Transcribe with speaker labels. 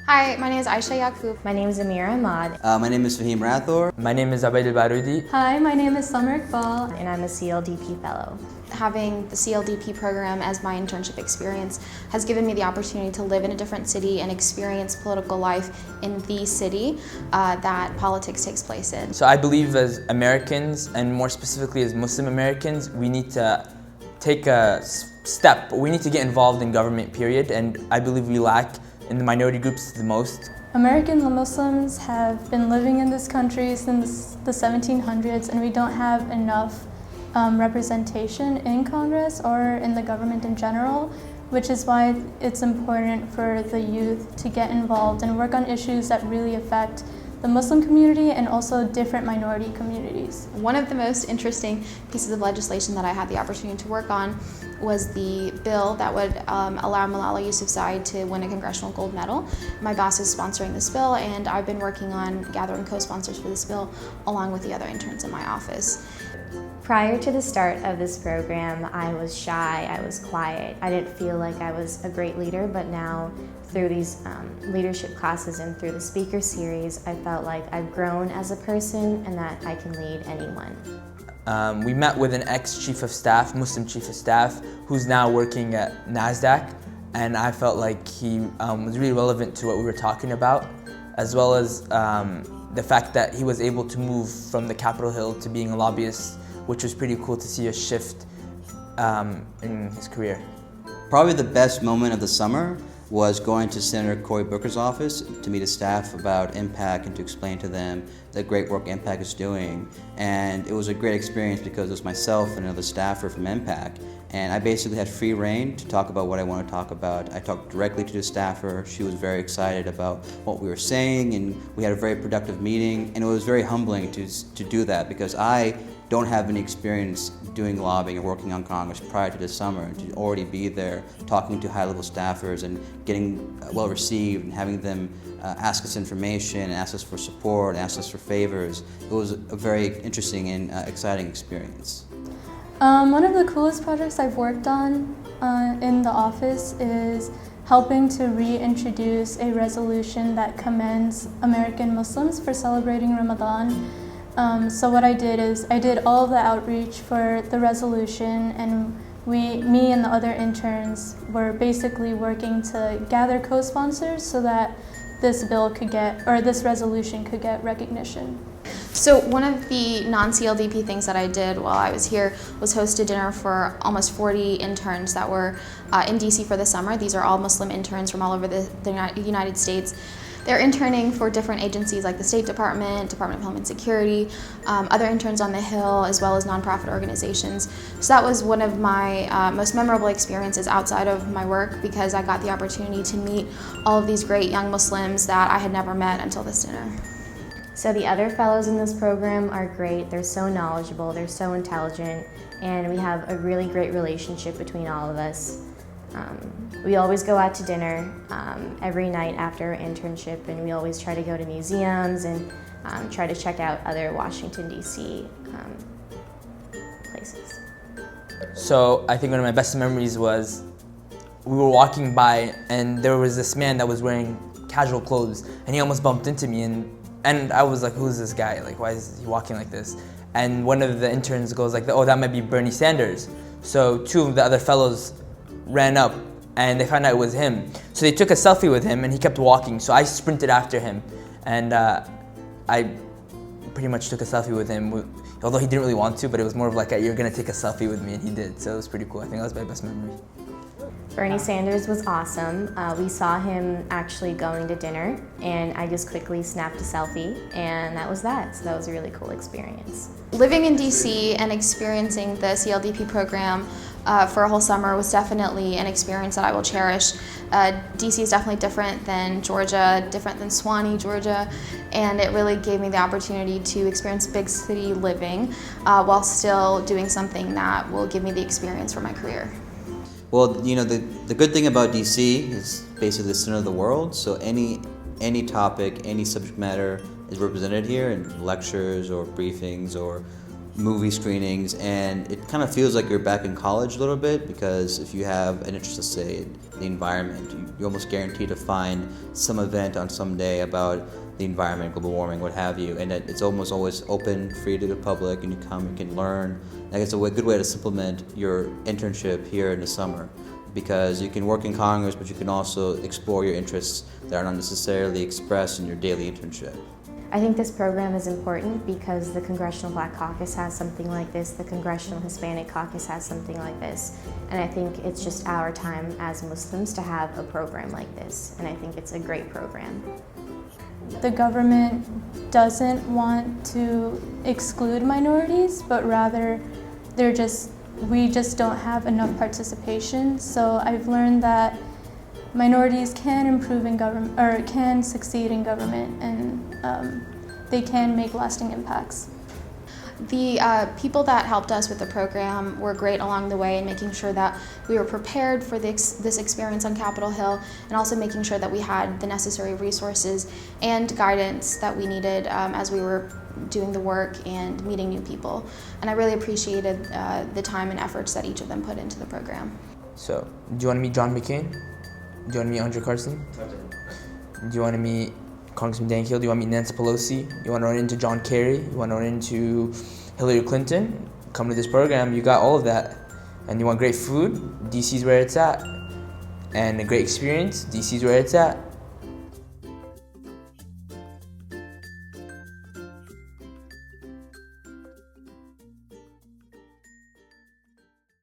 Speaker 1: Hi, my name is Aisha Yaqub.
Speaker 2: My name is Amirah.
Speaker 3: My name is Faheem.
Speaker 4: My name is Obaida.
Speaker 5: Hi, my name is Sommer,
Speaker 2: and I'm a CLDP fellow.
Speaker 1: Having the CLDP program as my internship experience has given me the opportunity to live in a different city and experience political life in the city that politics takes place in.
Speaker 4: So I believe as Americans, and more specifically as Muslim Americans, we need to take a step. We need to get involved in government, period, and I believe we lack in the minority groups the most.
Speaker 5: American Muslims have been living in this country since the 1700s, and we don't have enough representation in Congress or in the government in general, which is why it's important for the youth to get involved and work on issues that really affect the Muslim community and also different minority communities.
Speaker 1: One of the most interesting pieces of legislation that I had the opportunity to work on was the bill that would allow Malala Yousafzai to win a congressional gold medal. My boss is sponsoring this bill, and I've been working on gathering co-sponsors for this bill along with the other interns in my office.
Speaker 2: Prior to the start of this program, I was shy, I was quiet. I didn't feel like I was a great leader, but now through these leadership classes and through the speaker series, I felt like I've grown as a person and that I can lead anyone.
Speaker 4: We met with an ex-chief of staff, Muslim chief of staff, who's now working at NASDAQ, and I felt like he was really relevant to what we were talking about, as well as the fact that he was able to move from the Capitol Hill to being a lobbyist, which was pretty cool to see a shift in his career.
Speaker 3: Probably the best moment of the summer was going to Senator Cory Booker's office to meet his staff about MPAC and to explain to them the great work MPAC is doing. And it was a great experience because it was myself and another staffer from MPAC, and I basically had free reign to talk about what I want to talk about. I talked directly to the staffer. She was very excited about what we were saying, and we had a very productive meeting, and it was very humbling to do that because I don't have any experience doing lobbying or working on Congress prior to this summer, and to already be there talking to high-level staffers and getting well received and having them ask us information and ask us for support and ask us for favors. It was a very interesting and exciting experience.
Speaker 5: One of the coolest projects I've worked on in the office is helping to reintroduce a resolution that commends American Muslims for celebrating Ramadan. So what I did is I did all of the outreach for the resolution, and me and the other interns were basically working to gather co-sponsors so that this bill could get, or this resolution could get recognition.
Speaker 1: So one of the non-CLDP things that I did while I was here was host a dinner for almost 40 interns that were in DC for the summer. These are all Muslim interns from all over the United States. They're interning for different agencies like the State Department, Department of Homeland Security, other interns on the Hill, as well as nonprofit organizations. So that was one of my most memorable experiences outside of my work, because I got the opportunity to meet all of these great young Muslims that I had never met until this dinner.
Speaker 2: So the other fellows in this program are great. They're so knowledgeable, they're so intelligent, and we have a really great relationship between all of us. We always go out to dinner every night after our internship, and we always try to go to museums and try to check out other Washington, D.C. places.
Speaker 4: So I think one of my best memories was we were walking by and there was this man that was wearing casual clothes, and he almost bumped into me, and I was like, who's this guy? Like, why is he walking like this? And one of the interns goes like, oh, that might be Bernie Sanders. So two of the other fellows ran up and they found out it was him. So they took a selfie with him and he kept walking. So I sprinted after him, and I pretty much took a selfie with him, although he didn't really want to, but it was more of like, you're gonna take a selfie with me, and he did. So it was pretty cool. I think that was my best memory.
Speaker 2: Bernie Sanders was awesome. We saw him actually going to dinner, and I just quickly snapped a selfie, and that was that. So that was a really cool experience.
Speaker 1: Living in DC and experiencing the CLDP program for a whole summer was definitely an experience that I will cherish. DC is definitely different than Georgia, different than Swanee, Georgia, and it really gave me the opportunity to experience big city living while still doing something that will give me the experience for my career.
Speaker 3: Well, you know, the good thing about DC is basically the center of the world, so any topic, any subject matter is represented here in lectures or briefings or movie screenings, and it kind of feels like you're back in college a little bit, because if you have an interest, let's say, in the environment, you're almost guaranteed to find some event on some day about the environment, global warming, what have you, and it's almost always open, free to the public, and you come, you can learn. Like, it's a good way to supplement your internship here in the summer, because you can work in Congress, but you can also explore your interests that are not necessarily expressed in your daily internship.
Speaker 2: I think this program is important because the Congressional Black Caucus has something like this, the Congressional Hispanic Caucus has something like this, and I think it's just our time as Muslims to have a program like this, and I think it's a great program.
Speaker 5: The government doesn't want to exclude minorities, but rather we just don't have enough participation. So I've learned that minorities can improve in government, or can succeed in government, and they can make lasting impacts.
Speaker 1: The people that helped us with the program were great along the way in making sure that we were prepared for this experience on Capitol Hill, and also making sure that we had the necessary resources and guidance that we needed as we were doing the work and meeting new people. And I really appreciated the time and efforts that each of them put into the program.
Speaker 4: So, do you want to meet John McCain? Do you want to meet Andre Carson? Do you want to meet Congressman Dan Keel? Do you want to meet Nancy Pelosi? You want to run into John Kerry? You want to run into Hillary Clinton? Come to this program, you got all of that. And you want great food? DC's where it's at. And a great experience? DC's where it's at.